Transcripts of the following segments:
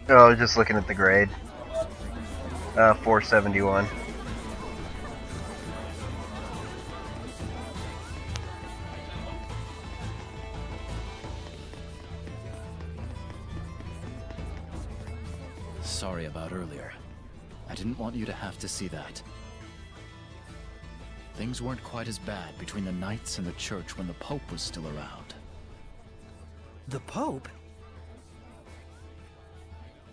Oh, I was just looking at the grade. 471. Sorry about earlier. I didn't want you to have to see that. Things weren't quite as bad between the Knights and the Church when the Pope was still around. The Pope?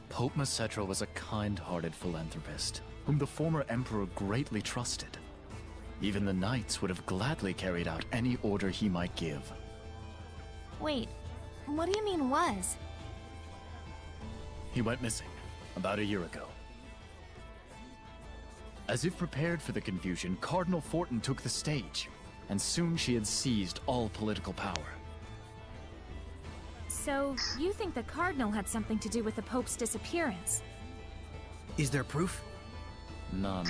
Pope Macedra was a kind-hearted philanthropist, whom the former Emperor greatly trusted. Even the Knights would have gladly carried out any order he might give. Wait, what do you mean was? He went missing about a year ago. As if prepared for the confusion, Cardinal Fortin took the stage, and soon she had seized all political power. So, you think the Cardinal had something to do with the Pope's disappearance? Is there proof? None.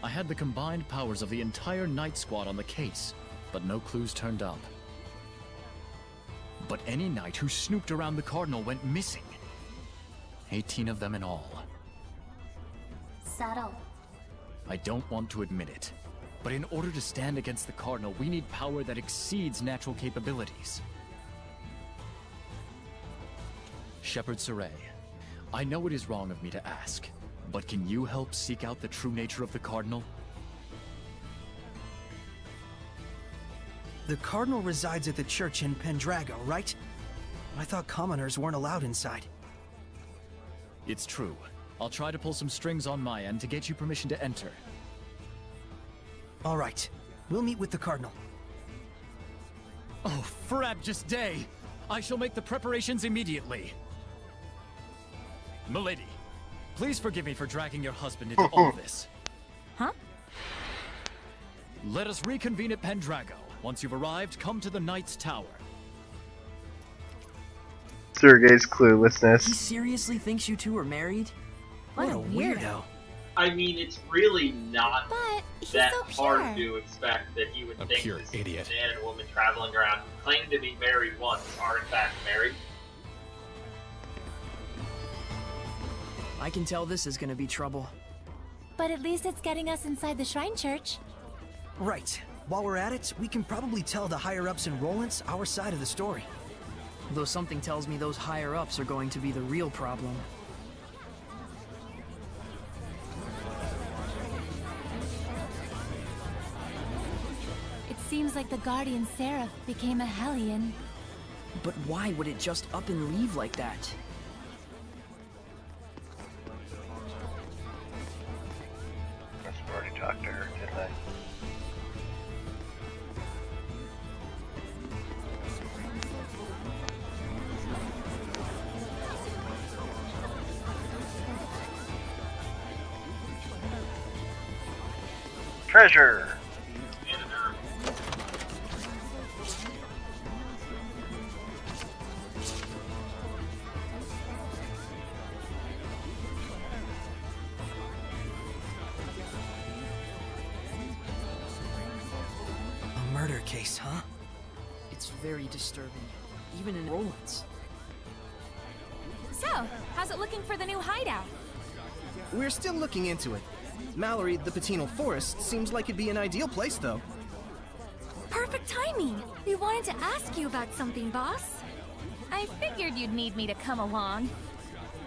I had the combined powers of the entire Knight Squad on the case, but no clues turned up. But any knight who snooped around the Cardinal went missing. 18 of them in all. Subtle. I don't want to admit it, but in order to stand against the Cardinal, we need power that exceeds natural capabilities. Shepherd Sergei, I know it is wrong of me to ask, but can you help seek out the true nature of the Cardinal? The Cardinal resides at the church in Pendrago, right? I thought commoners weren't allowed inside. It's true. I'll try to pull some strings on my end to get you permission to enter. All right. We'll meet with the Cardinal. Oh, frabjous day! I shall make the preparations immediately. Milady, please forgive me for dragging your husband into all this. Huh? Let us reconvene at Pendrago. Once you've arrived, come to the Knight's Tower. Sergei's He cluelessness. seriously thinks you two are married? What a weirdo. I mean, it's really not But he's that so hard pure. to expect that you would A think pure this idiot. man and woman traveling around who claim to be married once are in fact married. I can tell this is gonna be trouble. But at least it's getting us inside the Shrine Church. Right. While we're at it, we can probably tell the higher-ups in Rollins our side of the story. Though something tells me those higher-ups are going to be the real problem. It seems like the Guardian Seraph became a Hellion. But why would it just up and leave like that? I must have already talked to her, didn't I? Treasure! A murder case, huh? It's very disturbing, even in Rollins. So, how's it looking for the new hideout? We're still looking into it. Mallory, the Patinal Forest, seems like it'd be an ideal place, though. Perfect timing! We wanted to ask you about something, boss. I figured you'd need me to come along.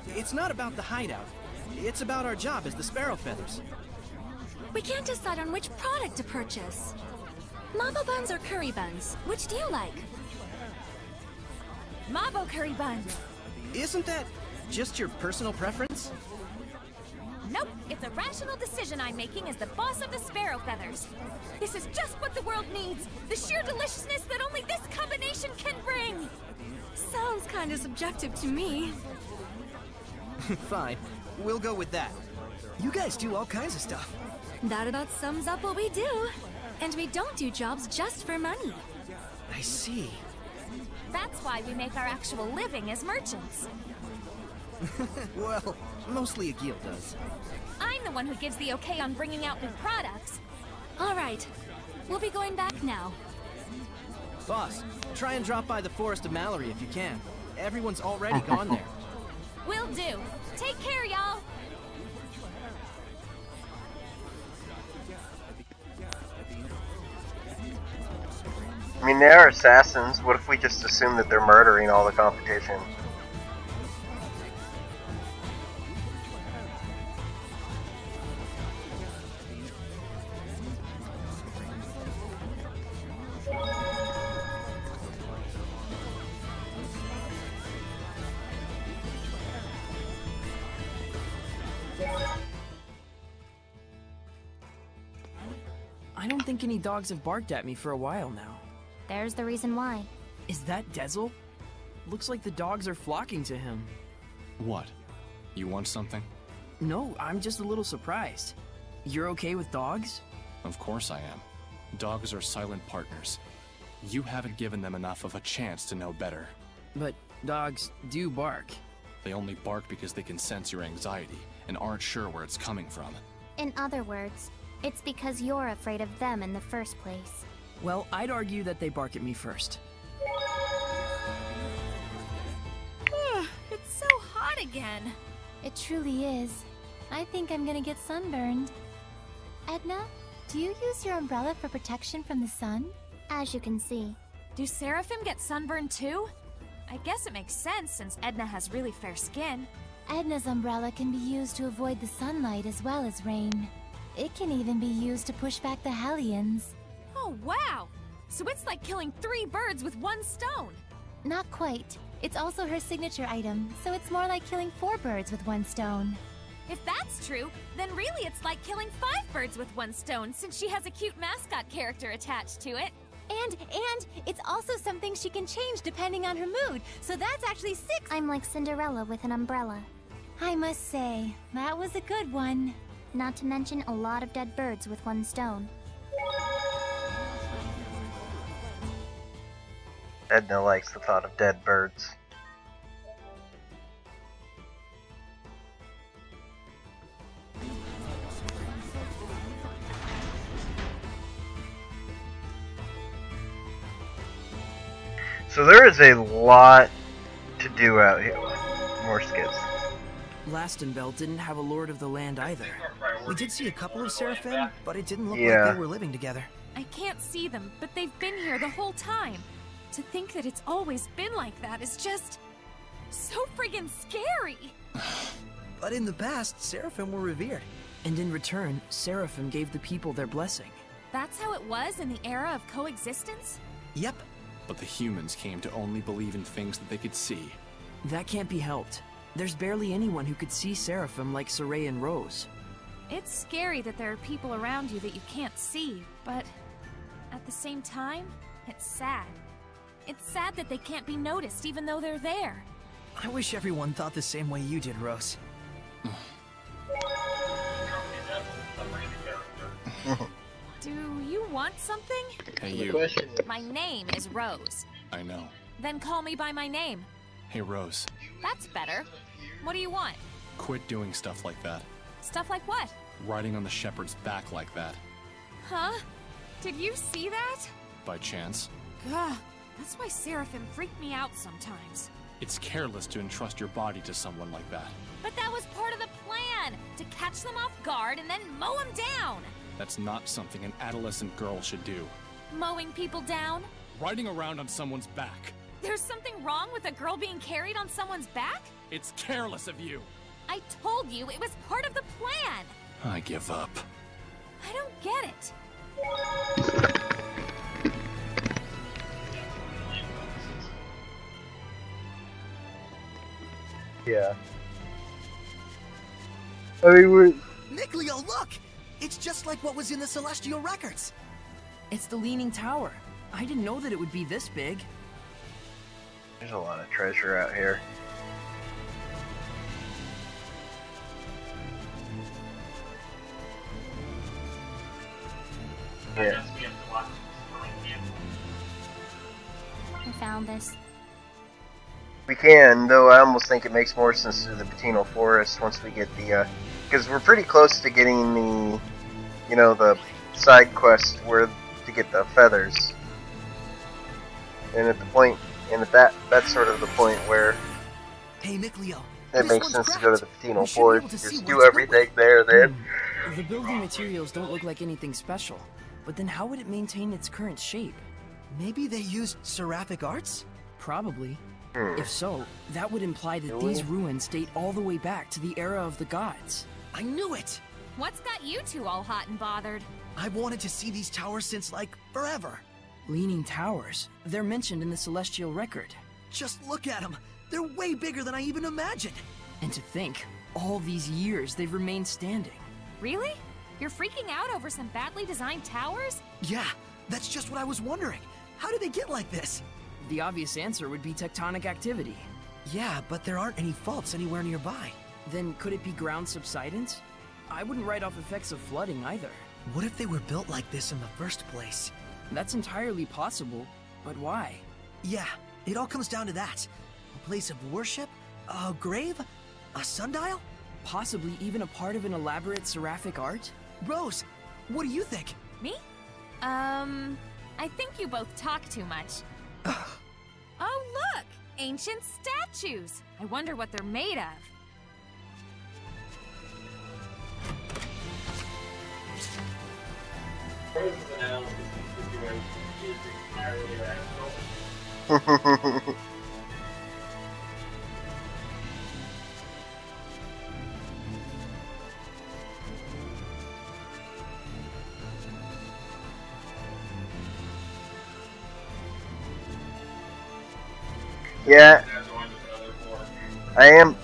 It's not about the hideout. It's about our job as the Sparrow Feathers. We can't decide on which product to purchase. Mabo buns or curry buns? Which do you like? Mabo curry buns! Isn't that just your personal preference? Nope, it's a rational decision I'm making as the boss of the Sparrow Feathers. This is just what the world needs, the sheer deliciousness that only this combination can bring. Sounds kind of subjective to me. Fine. We'll go with that. You guys do all kinds of stuff. That about sums up what we do. And we don't do jobs just for money. I see. That's why we make our actual living as merchants. Well, mostly Agil does. I'm the one who gives the okay on bringing out new products. All right, we'll be going back now. Boss, try and drop by the Forest of Mallory if you can. Everyone's already gone there. Will do. Take care, y'all. I mean, they are assassins. What if we just assume that they're murdering all the competition? I don't think any dogs have barked at me for a while now. There's the reason why. Is that Dezel? Looks like the dogs are flocking to him. What? You want something? No, I'm just a little surprised. You're okay with dogs? Of course I am. Dogs are silent partners. You haven't given them enough of a chance to know better. But dogs do bark. They only bark because they can sense your anxiety and aren't sure where it's coming from. In other words, it's because you're afraid of them in the first place. Well, I'd argue that they bark at me first. It's so hot again. It truly is. I think I'm gonna get sunburned. Edna, do you use your umbrella for protection from the sun? As you can see. Do Seraphim get sunburned too? I guess it makes sense since Edna has really fair skin. Edna's umbrella can be used to avoid the sunlight as well as rain. It can even be used to push back the Hellions. Oh, wow! So it's like killing 3 birds with 1 stone. Not quite. It's also her signature item, so it's more like killing 4 birds with 1 stone. If that's true, then really it's like killing 5 birds with 1 stone since she has a cute mascot character attached to it. And it's also something she can change depending on her mood, so that's actually 6. I'm like Cinderella with an umbrella. I must say, that was a good one. Not to mention a lot of dead birds with 1 stone. Edna likes the thought of dead birds. So there is a lot to do out here. More skips. Lastenbell didn't have a Lord of the Land either. We did see a couple of Seraphim, but it didn't look Yeah. like they were living together. I can't see them, but they've been here the whole time. To think that it's always been like that is just so friggin' scary. But in the past, Seraphim were revered. And in return, Seraphim gave the people their blessing. That's how it was in the era of coexistence? Yep. But the humans came to only believe in things that they could see. That can't be helped. There's barely anyone who could see Seraphim like Sergei and Rose. It's scary that there are people around you that you can't see, but at the same time, it's sad. It's sad that they can't be noticed even though they're there. I wish everyone thought the same way you did, Rose. Do you want something? Hey, you. My name is Rose. I know. Then call me by my name. Hey, Rose. That's better. What do you want? Quit doing stuff like that. Stuff like what? Riding on the shepherd's back like that. Huh? Did you see that? By chance. Gah, that's why Seraphim freak me out sometimes. It's careless to entrust your body to someone like that. But that was part of the plan! To catch them off guard and then mow them down! That's not something an adolescent girl should do. Mowing people down? Riding around on someone's back. There's something wrong with a girl being carried on someone's back? It's careless of you. I told you it was part of the plan! I give up. I don't get it. Yeah. I mean, we're... Nickleo, look! It's just like what was in the Celestial Records. It's the Leaning Tower. I didn't know that it would be this big. There's a lot of treasure out here. Yeah. I found this. We can, though I almost think it makes more sense to the Behemoth Forest once we get the, because we're pretty close to getting the, you know, the side quest where to get the feathers. And at the point, and at that's sort of the point where... Hey, Nickleo, it This makes one's sense to cracked. go to the We Patinal should be Forest. able to see Just what do it's built everything there then. The building materials don't look like anything special, but then how would it maintain its current shape? Maybe they used seraphic arts? Probably. If so, that would imply that these ruins date all the way back to the era of the gods. I knew it! What's got you two all hot and bothered? I've wanted to see these towers since, like, forever. Leaning towers. They're mentioned in the celestial record. Just look at them. They're way bigger than I even imagined. And to think, all these years they've remained standing. Really? You're freaking out over some badly designed towers? Yeah, that's just what I was wondering. How did they get like this? The obvious answer would be tectonic activity. Yeah, but there aren't any faults anywhere nearby. Then could it be ground subsidence? I wouldn't write off effects of flooding either. What if they were built like this in the first place? That's entirely possible, but why? Yeah, it all comes down to that. A place of worship? A grave? A sundial? Possibly even a part of an elaborate seraphic art? Rose, what do you think? Me? I think you both talk too much. Oh, look! Ancient statues! I wonder what they're made of. Rose's analysis of the situation is entirely rational. Yeah, I am.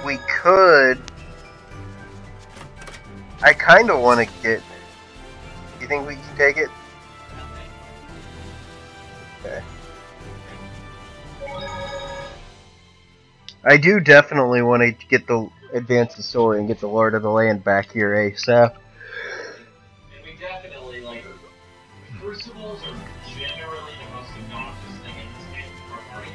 We could. I kind of want to get. You think we can take it? Okay. I do definitely want to get the advance the story and get the Lord of the Land back here ASAP. And we definitely, like, crucibles are generally the most obnoxious thing in this game for a party.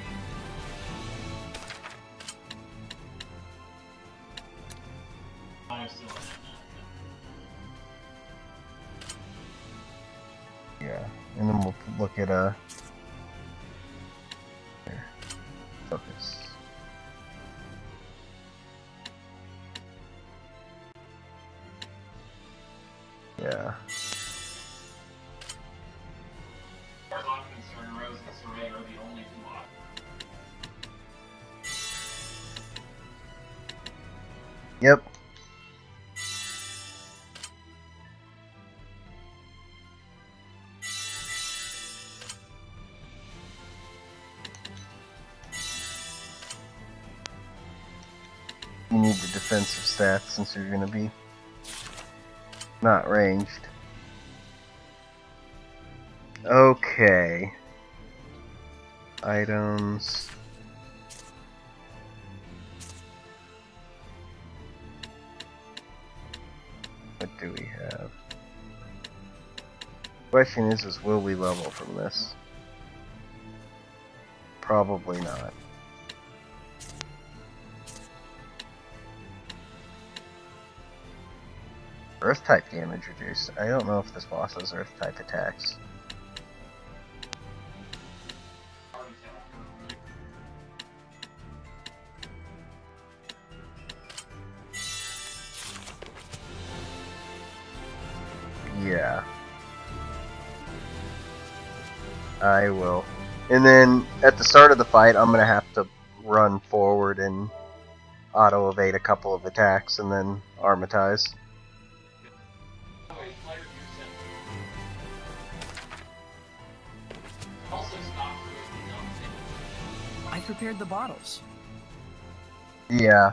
I'm still in that. Yeah, and then we'll look at here. Focus. Yeah. As far as I'm concerned, Rose and Sergei are the only two options. Yep. You need the defensive stats since you're gonna be not ranged. Okay. Items. What do we have? Question is will we level from this? Probably not. Earth type damage reduced. I don't know if this boss has Earth type attacks. Yeah. I will. And then at the start of the fight, I'm gonna have to run forward and auto evade a couple of attacks and then armatize. I prepared the bottles. Yeah.